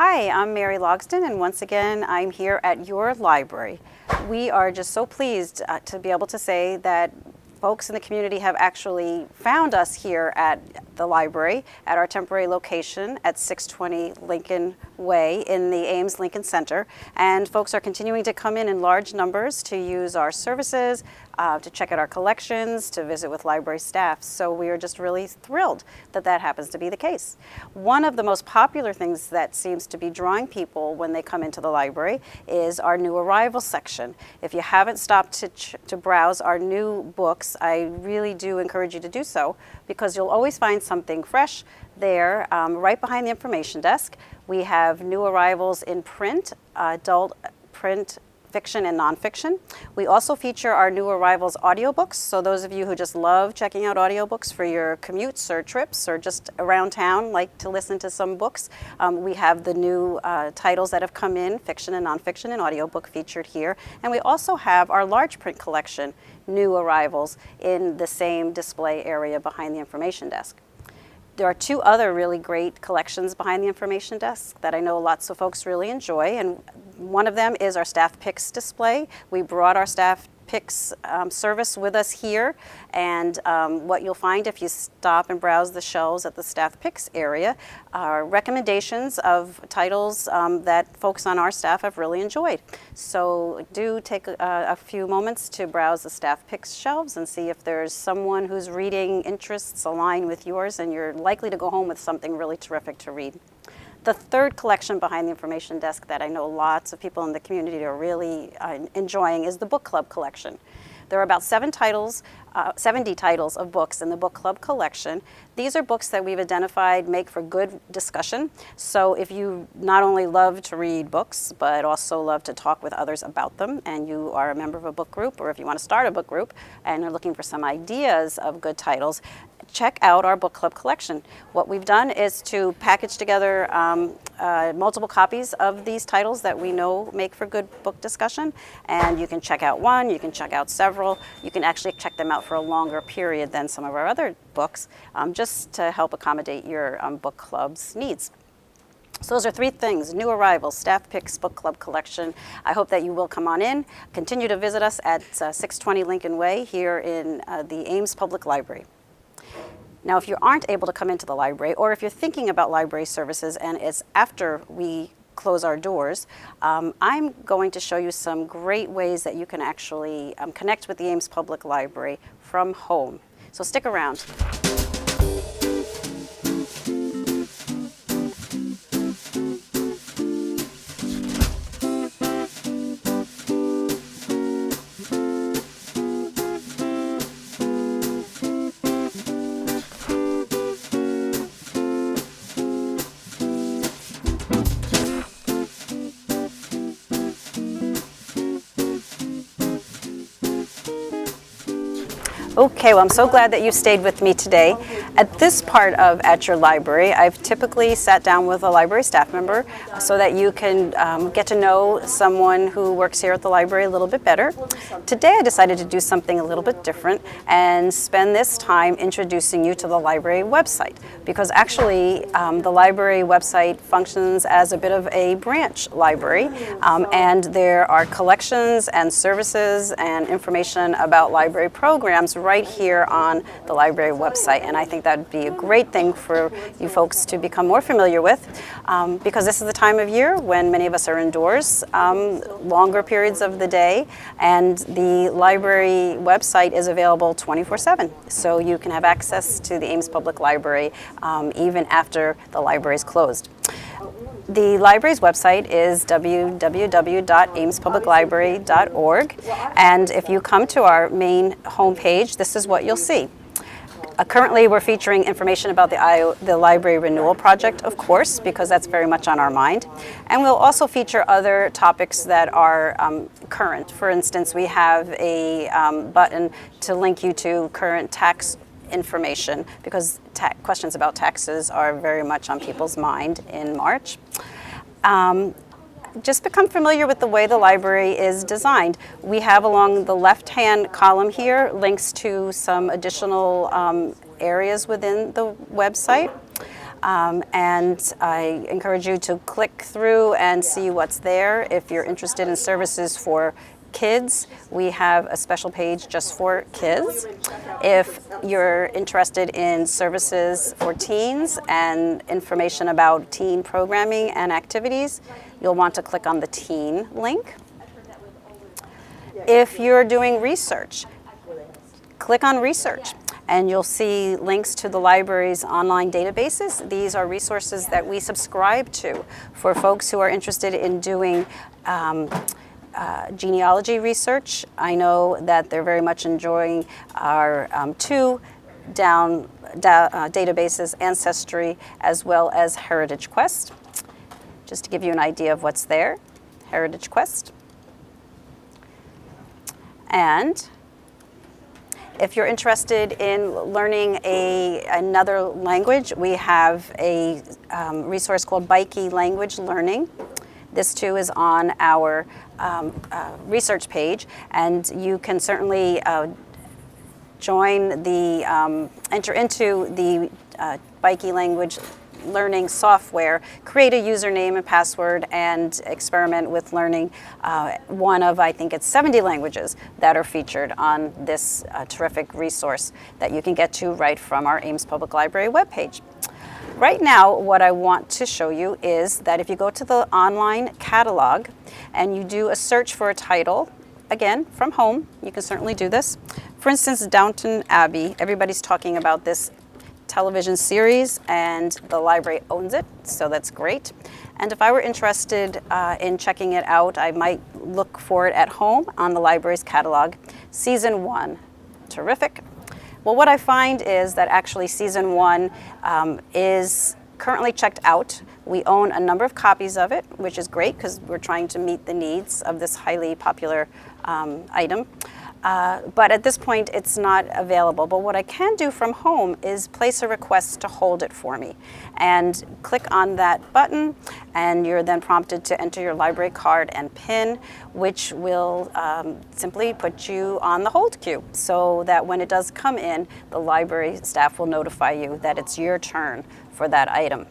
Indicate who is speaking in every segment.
Speaker 1: Hi, I'm Mary Logston, and once again, I'm here at your library. We are just so pleased to be able to say that folks in the community have actually found us here at the library at our temporary location at 620 Lincoln Way in the Ames Lincoln Center. And folks are continuing to come in large numbers to use our services, to check out our collections, to visit with library staff. So we are just really thrilled that that happens to be the case. One of the most popular things that seems to be drawing people when they come into the library is our new arrival section. If you haven't stopped to browse our new books, I really do encourage you to do so, because you'll always find something fresh there right behind the information desk. We have new arrivals in print, adult print, fiction and nonfiction. We also feature our new arrivals audiobooks. So those of you who just love checking out audiobooks for your commutes or trips or just around town, like to listen to some books, we have the new titles that have come in, fiction and nonfiction and audiobook, featured here. And we also have our large print collection, new arrivals, in the same display area behind the information desk. There are two other really great collections behind the information desk that I know lots of folks really enjoy, and one of them is our staff picks display. We brought our staff picks service with us here, and what you'll find if you stop and browse the shelves at the staff picks area are recommendations of titles that folks on our staff have really enjoyed. So do take a few moments to browse the staff picks shelves and see if there's someone whose reading interests align with yours, and you're likely to go home with something really terrific to read. The third collection behind the information desk that I know lots of people in the community are really enjoying is the book club collection. There are about 70 titles of books in the book club collection. These are books that we've identified make for good discussion. So if you not only love to read books, but also love to talk with others about them, and you are a member of a book group, or if you want to start a book group and are looking for some ideas of good titles, check out our book club collection. What we've done is to package together multiple copies of these titles that we know make for good book discussion, and you can check out one, you can check out several, you can actually check them out for a longer period than some of our other books, just to help accommodate your book club's needs. So those are three things: new arrivals, staff picks, book club collection. I hope that you will come on in. Continue to visit us at 620 Lincoln Way here in the Ames Public Library. Now, if you aren't able to come into the library, or if you're thinking about library services and it's after we close our doors, I'm going to show you some great ways that you can actually connect with the Ames Public Library from home. So stick around. Okay, well, I'm so glad that you stayed with me today. At this part of At Your Library, I've typically sat down with a library staff member so that you can get to know someone who works here at the library a little bit better. Today I decided to do something a little bit different and spend this time introducing you to the library website, because actually the library website functions as a bit of a branch library, and there are collections and services and information about library programs right here on the library website, and I think that would be a great thing for you folks to become more familiar with, because this is the time of year when many of us are indoors longer periods of the day, and the library website is available 24/7, so you can have access to the Ames Public Library even after the library is closed. The library's website is www.amespubliclibrary.org, and if you come to our main homepage, this is what you'll see. Currently, we're featuring information about the library renewal project, of course, because that's very much on our mind. And we'll also feature other topics that are current. For instance, we have a button to link you to current tax information, because questions about taxes are very much on people's mind in March. Just become familiar with the way the library is designed. We have along the left-hand column here links to some additional areas within the website. And I encourage you to click through and see what's there. If you're interested in services for kids, we have a special page just for kids. If you're interested in services for teens and information about teen programming and activities, you'll want to click on the teen link. If you're doing research, click on research and you'll see links to the library's online databases. These are resources that we subscribe to for folks who are interested in doing genealogy research. I know that they're very much enjoying our two databases, Ancestry as well as Heritage Quest. Just to give you an idea of what's there, Heritage Quest. And if you're interested in learning another language, we have a resource called Baiki Language Learning. This too is on our research page, and you can certainly enter into the Baiki Language Learning software, create a username and password, and experiment with learning one of, I think it's 70 languages that are featured on this terrific resource that you can get to right from our Ames Public Library webpage. Right now, what I want to show you is that if you go to the online catalog and you do a search for a title, again, from home, you can certainly do this. For instance, Downton Abbey, everybody's talking about this television series and the library owns it, so that's great. And if I were interested in checking it out, I might look for it at home on the library's catalog. Season 1, terrific. Well, what I find is that actually Season 1 is currently checked out. We own a number of copies of it, which is great because we're trying to meet the needs of this highly popular item. But at this point, it's not available. But what I can do from home is place a request to hold it for me. And click on that button, and you're then prompted to enter your library card and PIN, which will simply put you on the hold queue, so that when it does come in, the library staff will notify you that it's your turn for that item.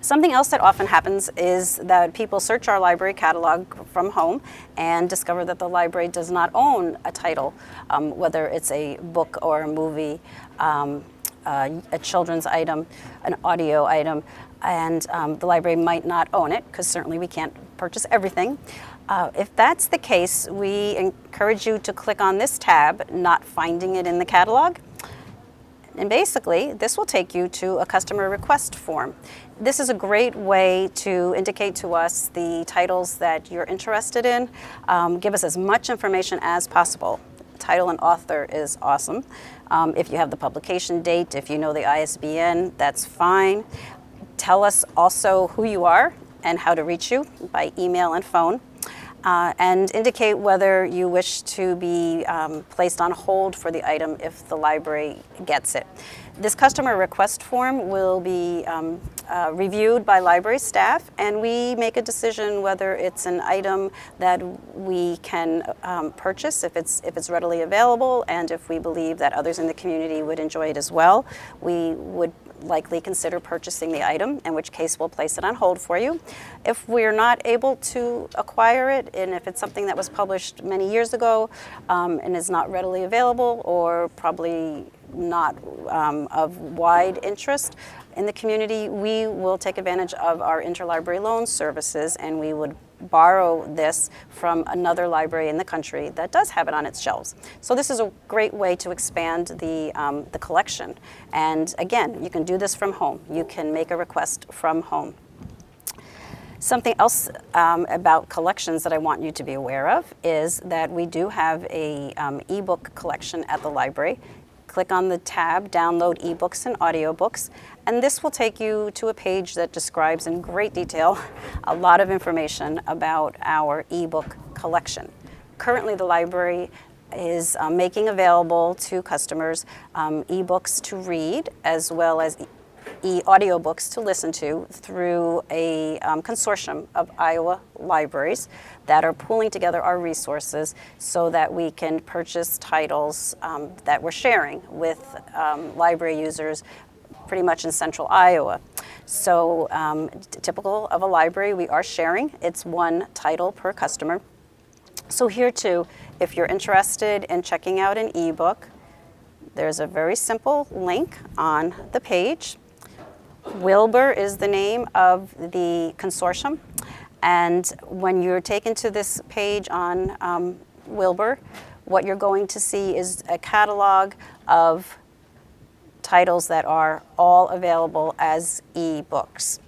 Speaker 1: Something else that often happens is that people search our library catalog from home and discover that the library does not own a title, whether it's a book or a movie, a children's item, an audio item, and the library might not own it, because certainly we can't purchase everything. If that's the case, we encourage you to click on this tab, Not Finding It in the Catalog. And basically, this will take you to a customer request form. This is a great way to indicate to us the titles that you're interested in. Give us as much information as possible. Title and author is awesome. If you have the publication date, if you know the ISBN, that's fine. Tell us also who you are and how to reach you by email and phone. And indicate whether you wish to be placed on hold for the item if the library gets it. This customer request form will be reviewed by library staff, and we make a decision whether it's an item that we can purchase if it's readily available, and if we believe that others in the community would enjoy it as well, we would likely consider purchasing the item, in which case we'll place it on hold for you. If we're not able to acquire it, and if it's something that was published many years ago and is not readily available, or probably not of wide interest in the community, we will take advantage of our interlibrary loan services, and we would borrow this from another library in the country that does have it on its shelves. So this is a great way to expand the collection. And again, you can do this from home. You can make a request from home. Something else about collections that I want you to be aware of is that we do have a ebook collection at the library. Click on the tab, Download eBooks and Audiobooks, and this will take you to a page that describes in great detail a lot of information about our ebook collection. Currently, the library is making available to customers ebooks to read, as well as audiobooks to listen to through a consortium of Iowa libraries that are pooling together our resources so that we can purchase titles that we're sharing with library users, pretty much in central Iowa. So typical of a library, we are sharing. It's one title per customer. So here too, if you're interested in checking out an ebook, there's a very simple link on the page. Wilbur is the name of the consortium. And when you're taken to this page on Wilbur, what you're going to see is a catalog of titles that are all available as ebooks.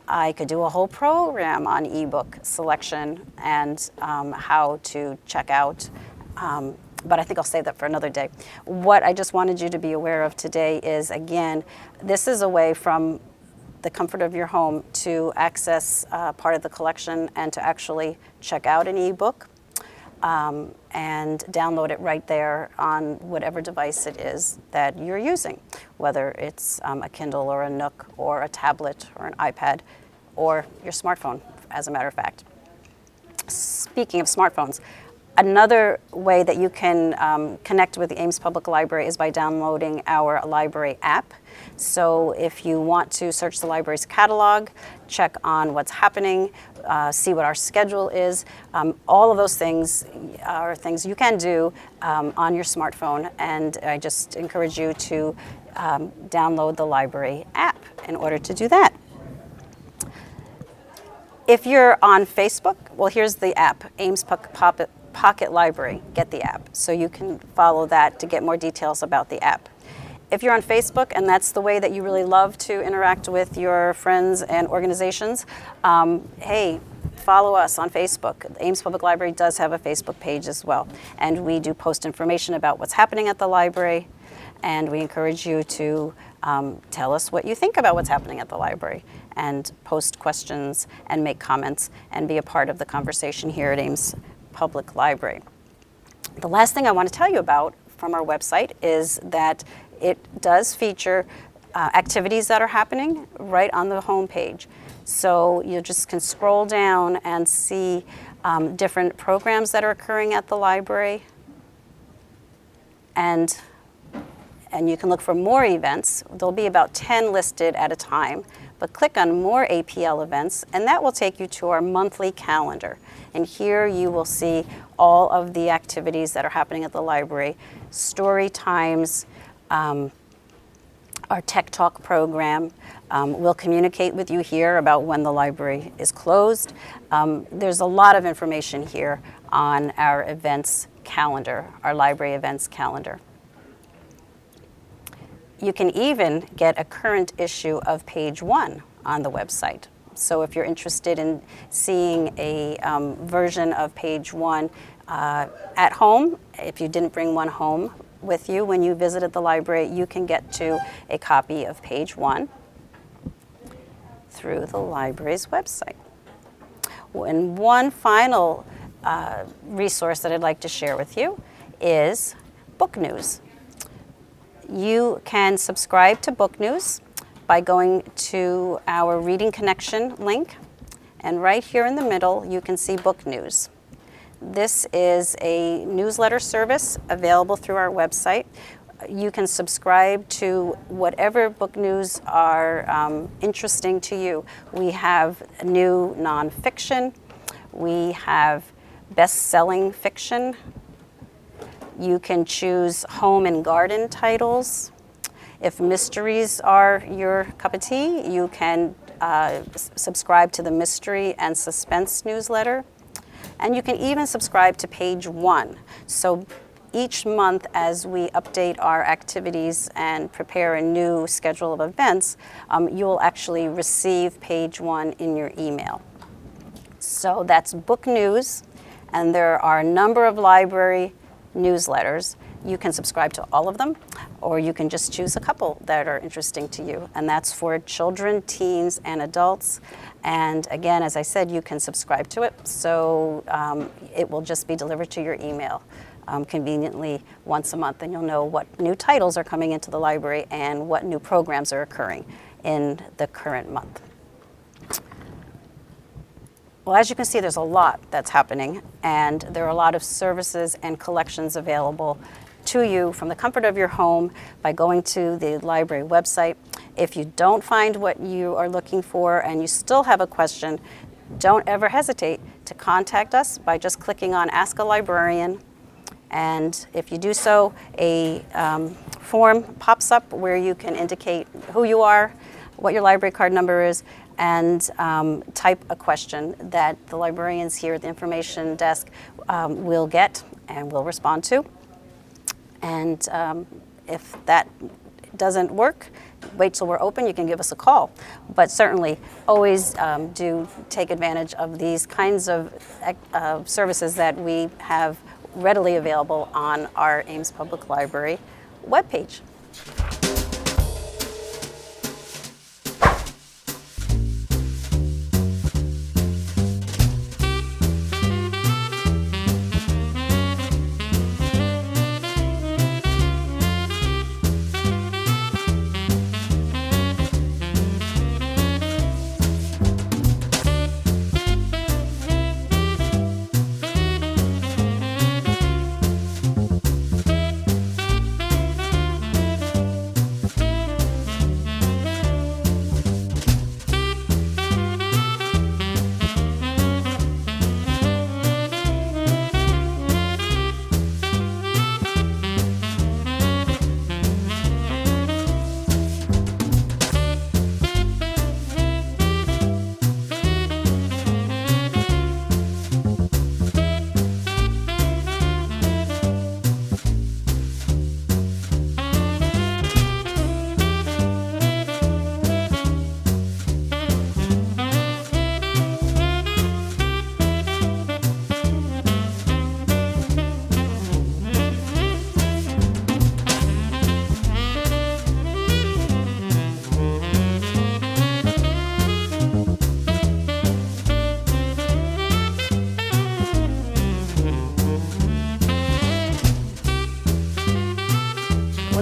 Speaker 1: I could do a whole program on ebook selection and how to check out, but I think I'll save that for another day. What I just wanted you to be aware of today is, again, this is a way from the comfort of your home to access part of the collection and to actually check out an ebook and download it right there on whatever device it is that you're using, whether it's a Kindle or a Nook or a tablet or an iPad or your smartphone, as a matter of fact. Speaking of smartphones, another way that you can connect with the Ames Public Library is by downloading our library app. So if you want to search the library's catalog, check on what's happening, see what our schedule is, all of those things are things you can do on your smartphone, and I just encourage you to download the library app in order to do that. If you're on Facebook, well, here's the app, Ames Pocket Library. Get the app, so you can follow that to get more details about the app. If you're on Facebook and that's the way that you really love to interact with your friends and organizations, hey, follow us on Facebook. The Ames Public Library does have a Facebook page as well, and we do post information about what's happening at the library, and we encourage you to tell us what you think about what's happening at the library and post questions and make comments and be a part of the conversation here at Ames Public Library. The last thing I want to tell you about from our website is that it does feature activities that are happening right on the home page. So you just can scroll down and see different programs that are occurring at the library, and you can look for more events. There'll be about 10 listed at a time, but click on more APL events, and that will take you to our monthly calendar. And here you will see all of the activities that are happening at the library, story times, our Tech Talk program. We'll communicate with you here about when the library is closed. There's a lot of information here on our events calendar, our library events calendar. You can even get a current issue of Page One on the website. So if you're interested in seeing a version of Page One at home, if you didn't bring one home with you when you visited the library, you can get to a copy of Page One through the library's website. And one final resource that I'd like to share with you is Book News. You can subscribe to Book News by going to our Reading Connection link, and right here in the middle you can see Book News. This is a newsletter service available through our website. You can subscribe to whatever book news are interesting to you. We have new nonfiction, we have best-selling fiction. You can choose home and garden titles. If mysteries are your cup of tea, you can subscribe to the mystery and suspense newsletter. And you can even subscribe to Page One. So each month as we update our activities and prepare a new schedule of events, you will actually receive Page One in your email. So that's Book News, and there are a number of library newsletters. You can subscribe to all of them, or you can just choose a couple that are interesting to you. And that's for children, teens, and adults. And again, as I said, you can subscribe to it, so it will just be delivered to your email conveniently once a month, and you'll know what new titles are coming into the library and what new programs are occurring in the current month. Well, as you can see, there's a lot that's happening, and there are a lot of services and collections available to you from the comfort of your home by going to the library website. If you don't find what you are looking for and you still have a question, don't ever hesitate to contact us by just clicking on Ask a Librarian. And if you do so, a form pops up where you can indicate who you are, what your library card number is, and type a question that the librarians here at the information desk will get and will respond to. And if that doesn't work, wait till we're open, you can give us a call. But certainly always do take advantage of these kinds of services that we have readily available on our Ames Public Library webpage.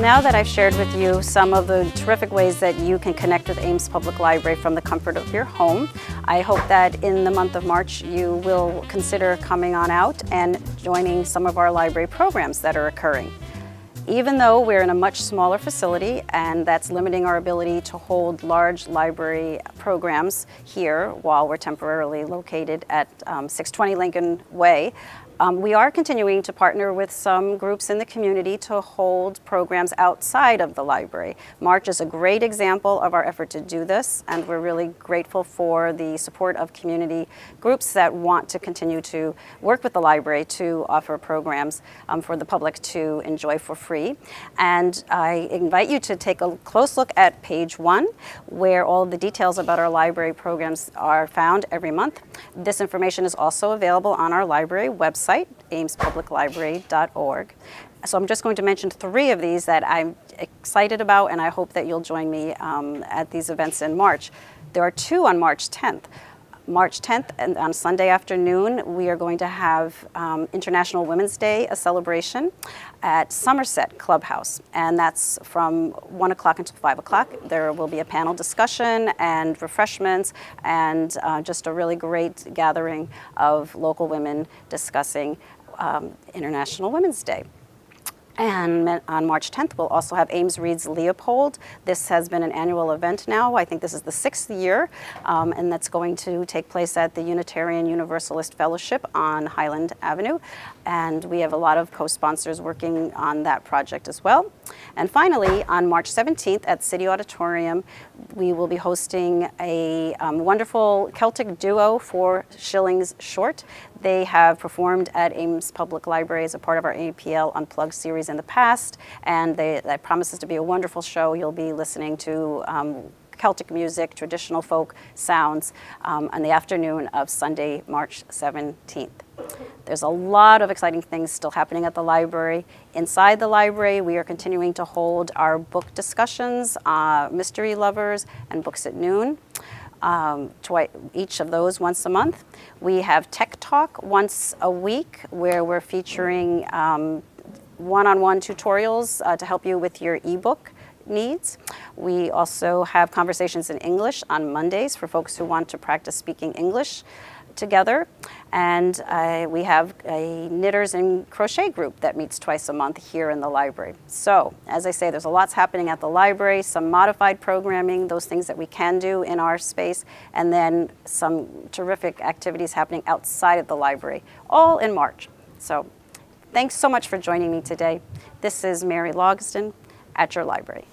Speaker 1: Now that I've shared with you some of the terrific ways that you can connect with Ames Public Library from the comfort of your home, I hope that in the month of March you will consider coming on out and joining some of our library programs that are occurring. Even though we're in a much smaller facility and that's limiting our ability to hold large library programs here while we're temporarily located at 620 Lincoln Way, we are continuing to partner with some groups in the community to hold programs outside of the library. March is a great example of our effort to do this, and we're really grateful for the support of community groups that want to continue to work with the library to offer programs for the public to enjoy for free. And I invite you to take a close look at page 1, where all of the details about our library programs are found every month. This information is also available on our library website, amespubliclibrary.org. So I'm just going to mention 3 of these that I'm excited about, and I hope that you'll join me at these events in March. There are 2 on March 10th. March 10th, and on Sunday afternoon, we are going to have International Women's Day, a celebration at Somerset Clubhouse, and that's from 1 o'clock until 5 o'clock. There will be a panel discussion and refreshments and just a really great gathering of local women discussing International Women's Day. And on March 10th, we'll also have Ames Reads Leopold. This has been an annual event now. I think this is the 6th year, and that's going to take place at the Unitarian Universalist Fellowship on Highland Avenue. And we have a lot of co-sponsors working on that project as well. And finally, on March 17th at City Auditorium, we will be hosting a wonderful Celtic Duo for shillings short. They have performed at Ames Public Library as a part of our APL Unplugged series in the past, and that promises to be a wonderful show. You'll be listening to Celtic music, traditional folk sounds on the afternoon of Sunday, March 17th. There's a lot of exciting things still happening at the library. Inside the library, we are continuing to hold our book discussions, Mystery Lovers and Books at Noon. Each of those once a month. We have Tech Talk once a week, where we're featuring one-on-one tutorials to help you with your ebook needs. We also have Conversations in English on Mondays for folks who want to practice speaking English. together. And we have a knitters and crochet group that meets twice a month here in the library. So, as I say, there's a lot's happening at the library, some modified programming, those things that we can do in our space, and then some terrific activities happening outside of the library, all in March. So, thanks so much for joining me today. This is Mary Logston at your library.